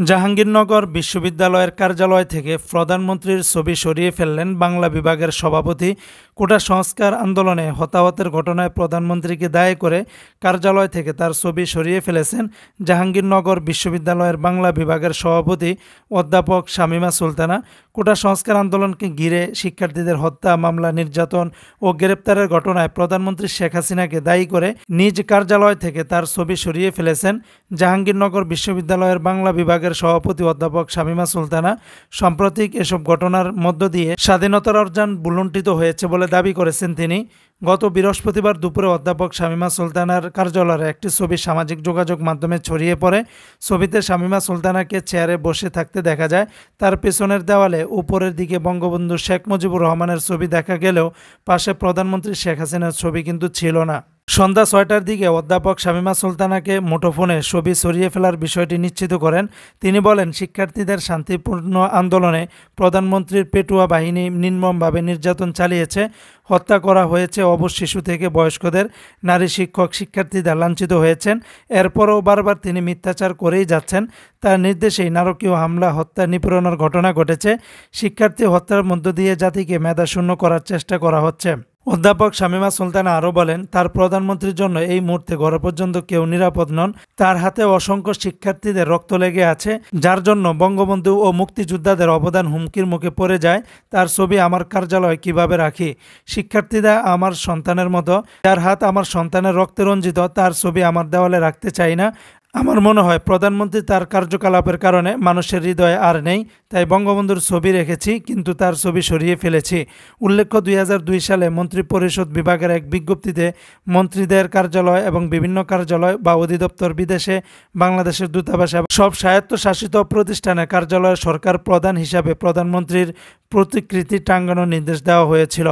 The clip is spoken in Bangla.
জাহাঙ্গীরনগর বিশ্ববিদ্যালয়ের কার্যালয় থেকে প্রধানমন্ত্রীর ছবি সরিয়ে ফেললেন বাংলা বিভাগের সভাপতি। কোটা সংস্কার আন্দোলনে হতাহতের ঘটনায় প্রধানমন্ত্রীকে দায়ী করে কার্যালয় থেকে তার ছবি সরিয়ে ফেলেছেন জাহাঙ্গীরনগর বিশ্ববিদ্যালয়ের বাংলা বিভাগের সভাপতি অধ্যাপক শামীমা সুলতানা। কোটা সংস্কার আন্দোলনকে ঘিরে শিক্ষার্থীদের হত্যা, মামলা, নির্যাতন ও গ্রেপ্তারের ঘটনায় প্রধানমন্ত্রী শেখ হাসিনাকে দায়ী করে নিজ কার্যালয় থেকে তার ছবি সরিয়ে ফেলেছেন জাহাঙ্গীরনগর বিশ্ববিদ্যালয়ের বাংলা বিভাগের সভাপতি অধ্যাপক শামীমা সুলতানা। সাম্প্রতিক এসব ঘটনার মধ্য দিয়ে স্বাধীনতার অর্জন ভুলুণ্ঠিত হয়েছে বলে দাবি করেছেন তিনি। গত বৃহস্পতিবার দুপুরে অধ্যাপক শামীমা সুলতানার কার্যালয়ের একটি ছবি সামাজিক যোগাযোগ মাধ্যমে ছড়িয়ে পড়ে। ছবিতে শামীমা সুলতানাকে চেয়ারে বসে থাকতে দেখা যায়। তার পেছনের দেওয়ালে উপরের দিকে বঙ্গবন্ধু শেখ মুজিবুর রহমানের ছবি দেখা গেলেও পাশে প্রধানমন্ত্রী শেখ হাসিনার ছবি কিন্তু ছিল না। সন্ধ্যা ৬টার দিকে অধ্যাপক শামীমা সুলতানাকে মুঠোফোনে ছবি সরিয়ে ফেলার বিষয়টি নিশ্চিত করেন। তিনি বলেন, শিক্ষার্থীদের শান্তিপূর্ণ আন্দোলনে প্রধানমন্ত্রীর পেটুয়া বাহিনী নির্মমভাবে নির্যাতন চালিয়েছে। হত্যা করা হয়েছে অবশ শিশু থেকে বয়স্কদের। নারী শিক্ষক, শিক্ষার্থীরা লাঞ্ছিত হয়েছেন। এরপরও বারবার তিনি মিথ্যাচার করেই যাচ্ছেন। তার নির্দেশেই নারকীয় হামলা, হত্যা, নিপীড়নের ঘটনা ঘটেছে। শিক্ষার্থী হত্যার মধ্য দিয়ে জাতিকে মেধাশূন্য করার চেষ্টা করা হচ্ছে। অধ্যাপক শামীমা সুলতানা আরও বলেন, তার প্রধানমন্ত্রীর জন্য এই মুহূর্তে ঘর পর্যন্ত কেউ নিরাপদ নন। তার হাতে অসংখ্য শিক্ষার্থীদের রক্ত লেগে আছে, যার জন্য বঙ্গবন্ধু ও মুক্তিযোদ্ধাদের অবদান হুমকির মুখে পড়ে যায়। তার ছবি আমার কার্যালয়ে কিভাবে রাখি? শিক্ষার্থীরা আমার সন্তানের মতো, যার হাত আমার সন্তানের রক্তে রঞ্জিত, তার ছবি আমার দেওয়ালে রাখতে চাই না। আমার মনে হয় প্রধানমন্ত্রী তার কার্যকলাপের কারণে মানুষের হৃদয়ে আর নেই, তাই বঙ্গবন্ধুর ছবি রেখেছি, কিন্তু তার ছবি সরিয়ে ফেলেছি। উল্লেখ্য, ২০০২ সালে মন্ত্রিপরিষদ বিভাগের এক বিজ্ঞপ্তিতে মন্ত্রীদের কার্যালয় এবং বিভিন্ন কার্যালয় বা অধিদপ্তর, বিদেশে বাংলাদেশের দূতাবাস এবং সব স্বায়ত্তশাসিত প্রতিষ্ঠানের কার্যালয়ে সরকার প্রধান হিসাবে প্রধানমন্ত্রীর প্রতিকৃতি টাঙানোর নির্দেশ দেওয়া হয়েছিল।